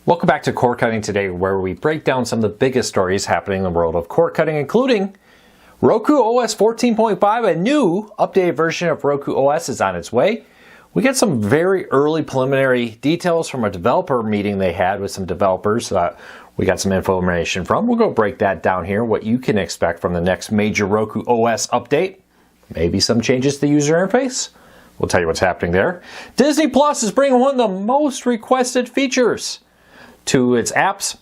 Welcome back to Cord Cutting Today, where we break down some of the biggest stories happening in the world of cord cutting, including Roku OS 14.5, a new updated version of Roku OS is on its way. We get some very early preliminary details from a developer meeting they had with some developers that we got some information from. We'll go break that down here, what you can expect from the next major Roku OS update. Maybe some changes to the user interface. We'll tell you what's happening there. Disney Plus is bringing one of the most requested features to its apps.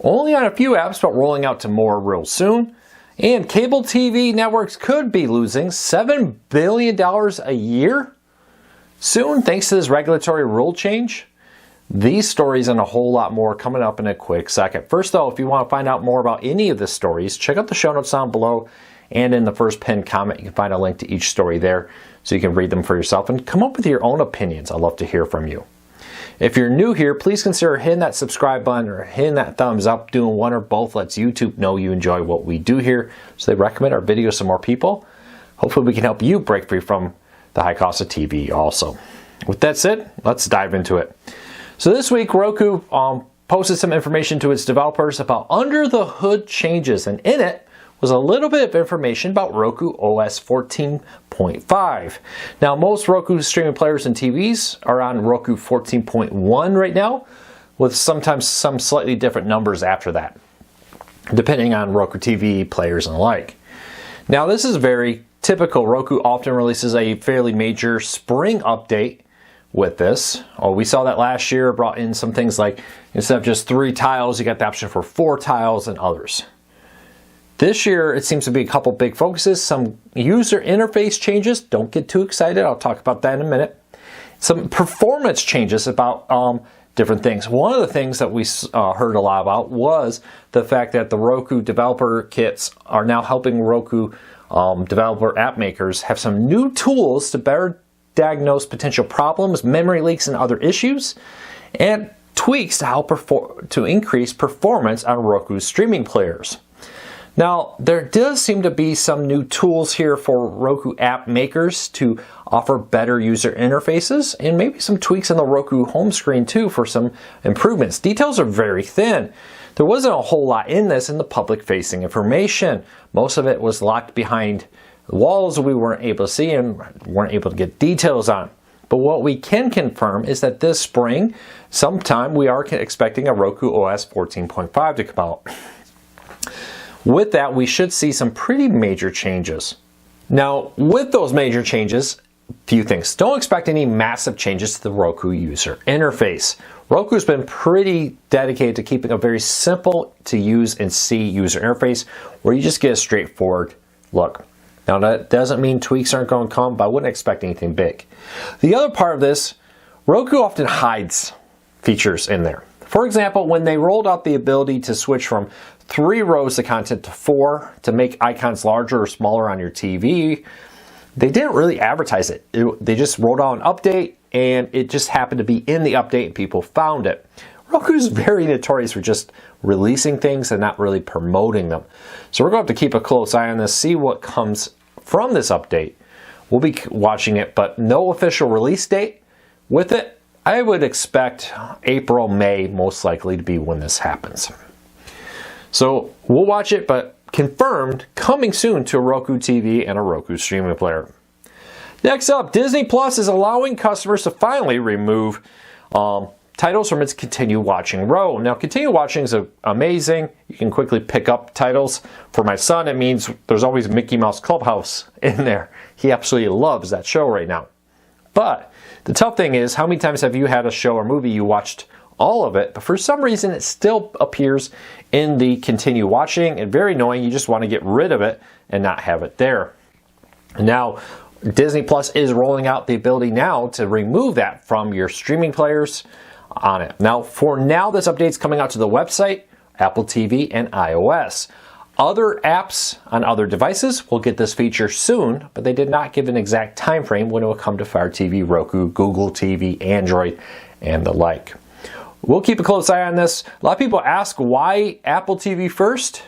Only on a few apps, but rolling out to more real soon. And cable TV networks could be losing $7 billion a year soon thanks to this regulatory rule change. These stories and a whole lot more coming up in a quick second. First though, if you want to find out more about any of the stories, check out the show notes down below, and in the first pinned comment you can find a link to each story there so you can read them for yourself and come up with your own opinions. I'd love to hear from you. If you're new here, please consider hitting that subscribe button or hitting that thumbs up. Doing one or both lets YouTube know you enjoy what we do here, so they recommend our videos to more people. Hopefully we can help you break free from the high cost of TV also. With that said, let's dive into it. So this week, Roku posted some information to its developers about under the hood changes, and in it was a little bit of information about Roku OS 14.5. Now, most Roku streaming players and TVs are on Roku 14.1 right now, with sometimes some slightly different numbers after that, depending on Roku TV players and the like. Now, this is very typical. Roku often releases a fairly major spring update with this. We saw that last year, brought in some things like instead of just 3 tiles, you got the option for 4 tiles and others. This year, it seems to be a couple big focuses, some user interface changes. Don't get too excited. I'll talk about that in a minute. Some performance changes about different things. One of the things that we heard a lot about was the fact that the Roku developer kits are now helping Roku developer app makers have some new tools to better diagnose potential problems, memory leaks, and other issues, and tweaks to help to increase performance on Roku streaming players. Now, there does seem to be some new tools here for Roku app makers to offer better user interfaces, and maybe some tweaks on the Roku home screen too for some improvements. Details are very thin. There wasn't a whole lot in this in the public-facing information. Most of it was locked behind walls we weren't able to see and weren't able to get details on. But what we can confirm is that this spring, sometime, we are expecting a Roku OS 14.5 to come out. With that, we should see some pretty major changes. Now, with those major changes, a few things. Don't expect any massive changes to the Roku user interface. Roku's been pretty dedicated to keeping a very simple to use and see user interface where you just get a straightforward look. Now, that doesn't mean tweaks aren't going to come, but I wouldn't expect anything big. The other part of this, Roku often hides features in there. For example, when they rolled out the ability to switch from 3 rows of content to 4 to make icons larger or smaller on your TV, they didn't really advertise it. They just rolled out an update, and it just happened to be in the update and people found it. Roku's very notorious for just releasing things and not really promoting them. So we're going to have to keep a close eye on this, see what comes from this update. We'll be watching it, but no official release date with it. I would expect April, May most likely to be when this happens. So we'll watch it, but confirmed coming soon to a Roku TV and a Roku streaming player. Next up, Disney Plus is allowing customers to finally remove titles from its continue watching row. Now, continue watching is amazing. You can quickly pick up titles. For my son, it means there's always Mickey Mouse Clubhouse in there. He absolutely loves that show right now. But the tough thing is, how many times have you had a show or movie you watched all of it, but for some reason it still appears in the continue watching, and very annoying. You just want to get rid of it and not have it there. Now, Disney Plus is rolling out the ability now to remove that from your streaming players on it. Now, for now, this update's coming out to the website, Apple TV, and iOS. Other apps on other devices will get this feature soon, but they did not give an exact time frame when it will come to Fire TV, Roku, Google TV, Android, and the like. We'll keep a close eye on this. A lot of people ask why Apple TV first.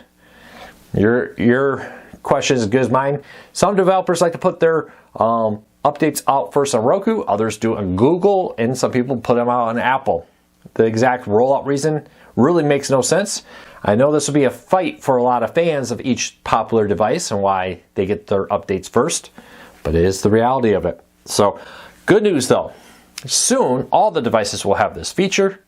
Your question is as good as mine. Some developers like to put their updates out first on Roku, others do on Google, and some people put them out on Apple. the exact rollout reason really makes no sense. I know this will be a fight for a lot of fans of each popular device and why they get their updates first, but it is the reality of it. So, good news though. Soon, all the devices will have this feature,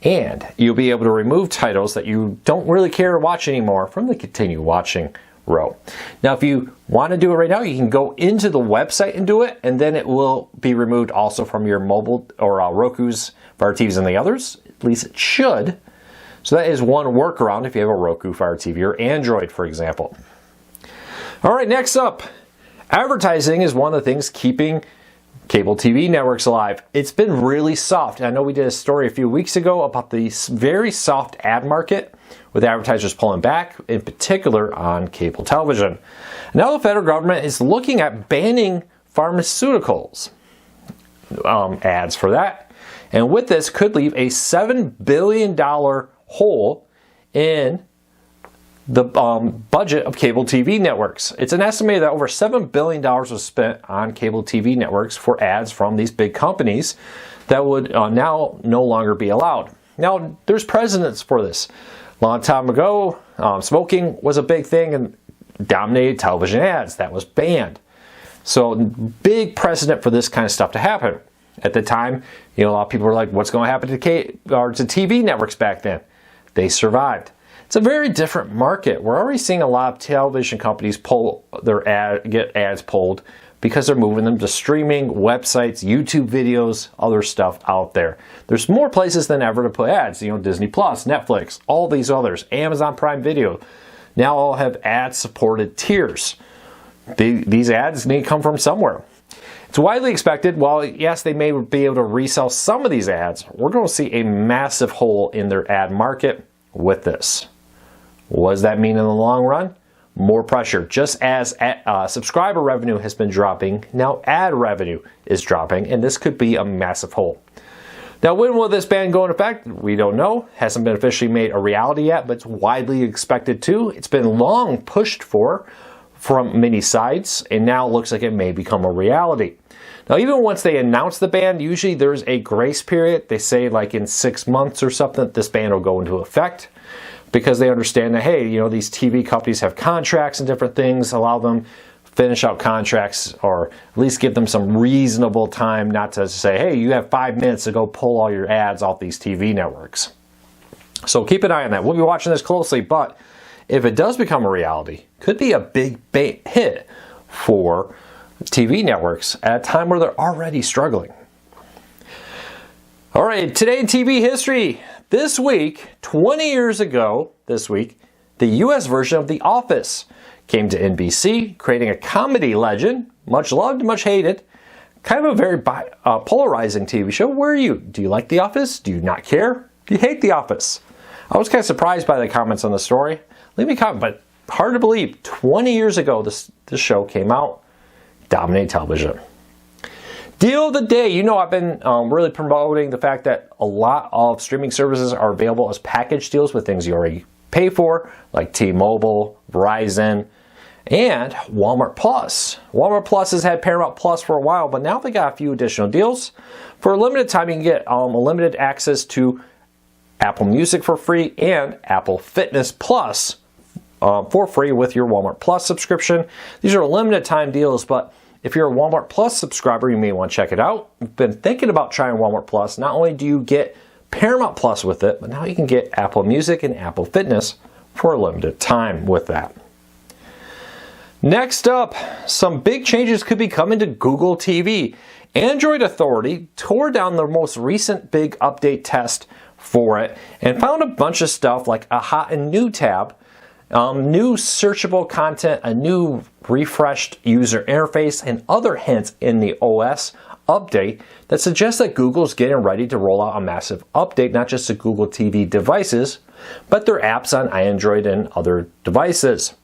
and you'll be able to remove titles that you don't really care to watch anymore from the continue watching row. Now, if you want to do it right now, you can go into the website and do it, and then it will be removed also from your mobile or Roku's, Fire TVs, and the others. At least it should. So that is one workaround if you have a Roku Fire TV or Android, for example. All right, next up, advertising is one of the things keeping cable TV networks alive. It's been really soft. I know we did a story a few weeks ago about the very soft ad market with advertisers pulling back, in particular on cable television. Now the federal government is looking at banning pharmaceuticals ads for that. And with this could leave a $7 billion hole in the budget of cable TV networks. It's an estimated that over $7 billion was spent on cable TV networks for ads from these big companies that would now no longer be allowed. Now, there's precedents for this. A long time ago, smoking was a big thing and dominated television ads. That was banned. So, big precedent for this kind of stuff to happen. At the time, a lot of people were like, what's going to happen to TV networks back then? They survived. It's a very different market. We're already seeing a lot of television companies get ads pulled because they're moving them to streaming, websites, YouTube videos, other stuff out there. There's more places than ever to put ads. Disney Plus, Netflix, all these others, Amazon Prime Video, now all have ad-supported tiers. These ads need to come from somewhere. It's widely expected, while yes, they may be able to resell some of these ads, we're going to see a massive hole in their ad market with this. What does that mean in the long run? More pressure. Just as subscriber revenue has been dropping, now ad revenue is dropping, and this could be a massive hole. Now, when will this ban go into effect? We don't know. Hasn't been officially made a reality yet, but it's widely expected to. It's been long pushed for from many sides, and now it looks like it may become a reality. Now, even once they announce the ban, usually there's a grace period. They say like in 6 months or something, this ban will go into effect, because they understand that, hey, these TV companies have contracts and different things, allow them finish out contracts, or at least give them some reasonable time, not to say, hey, you have 5 minutes to go pull all your ads off these TV networks. So keep an eye on that. We'll be watching this closely, but if it does become a reality, could be a big hit for TV networks at a time where they're already struggling. All right, today in TV history. This week, 20 years ago this week, the US version of The Office came to NBC, creating a comedy legend, much loved, much hated, kind of a very polarizing TV show. Where are you? Do you like The Office? Do you not care? Do you hate The Office? I was kind of surprised by the comments on the story. Leave me a comment, but hard to believe, 20 years ago this show came out, dominated television. Deal of the day. I've been really promoting the fact that a lot of streaming services are available as package deals with things you already pay for, like T-Mobile, Verizon, and Walmart Plus. Walmart Plus has had Paramount Plus for a while, but now they got a few additional deals. For a limited time, you can get limited access to Apple Music for free and Apple Fitness Plus for free with your Walmart Plus subscription. These are limited time deals, but if you're a Walmart Plus subscriber, you may want to check it out. I've been thinking about trying Walmart Plus. Not only do you get Paramount Plus with it, but now you can get Apple Music and Apple Fitness for a limited time with that. Next up, some big changes could be coming to Google TV. Android Authority tore down the most recent big update test for it and found a bunch of stuff like a hot and new tab, new searchable content, a new refreshed user interface, and other hints in the OS update that suggests that Google's getting ready to roll out a massive update, not just to Google TV devices, but their apps on Android and other devices.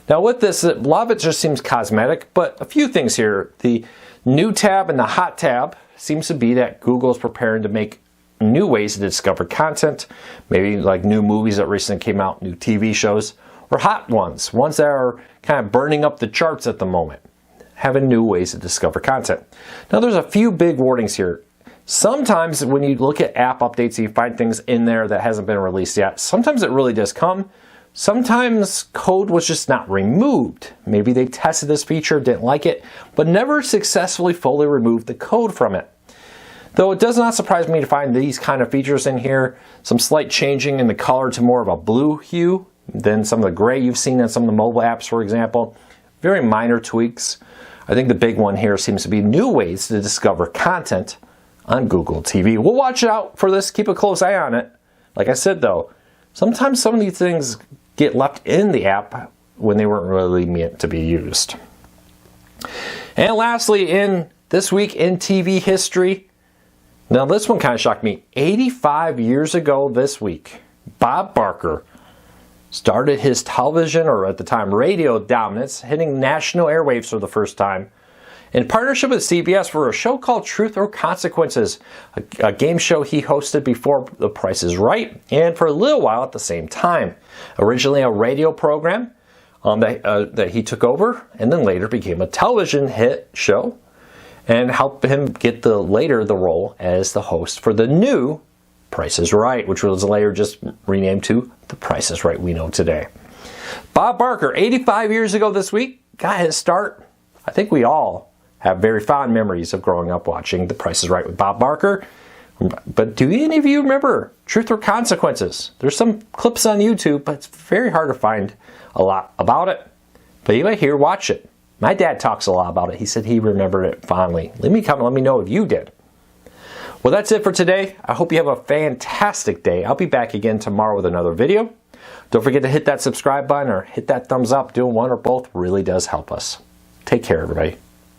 Now with this, a lot of it just seems cosmetic, but a few things here. The new tab and the hot tab seems to be that Google's preparing to make new ways to discover content, maybe like new movies that recently came out, new TV shows, or hot ones that are kind of burning up the charts at the moment, having new ways to discover content. Now there's a few big warnings here. Sometimes when you look at app updates, you find things in there that hasn't been released yet. Sometimes it really does come. Sometimes code was just not removed. Maybe they tested this feature, didn't like it, but never successfully fully removed the code from it. Though it does not surprise me to find these kind of features in here, some slight changing in the color to more of a blue hue than some of the gray you've seen in some of the mobile apps, for example. Very minor tweaks. I think the big one here seems to be new ways to discover content on Google TV. We'll watch out for this, keep a close eye on it. Like I said though, sometimes some of these things get left in the app when they weren't really meant to be used. And lastly, in this week in TV history, now this one kind of shocked me. 85 years ago this week, Bob Barker started his television, or at the time radio, dominance, hitting national airwaves for the first time in partnership with CBS for a show called Truth or Consequences, a game show he hosted before The Price is Right and for a little while at the same time. Originally a radio program that he took over, and then later became a television hit show and helped him get later the role as the host for the new Price is Right, which was later just renamed to The Price is Right we know today. Bob Barker, 85 years ago this week, got his start. I think we all have very fond memories of growing up watching The Price is Right with Bob Barker. But do any of you remember Truth or Consequences? There's some clips on YouTube, but it's very hard to find a lot about it. But you might hear, watch it. My dad talks a lot about it. He said he remembered it fondly. Leave me a comment, let me know if you did. Well, that's it for today. I hope you have a fantastic day. I'll be back again tomorrow with another video. Don't forget to hit that subscribe button or hit that thumbs up. Doing one or both really does help us. Take care, everybody.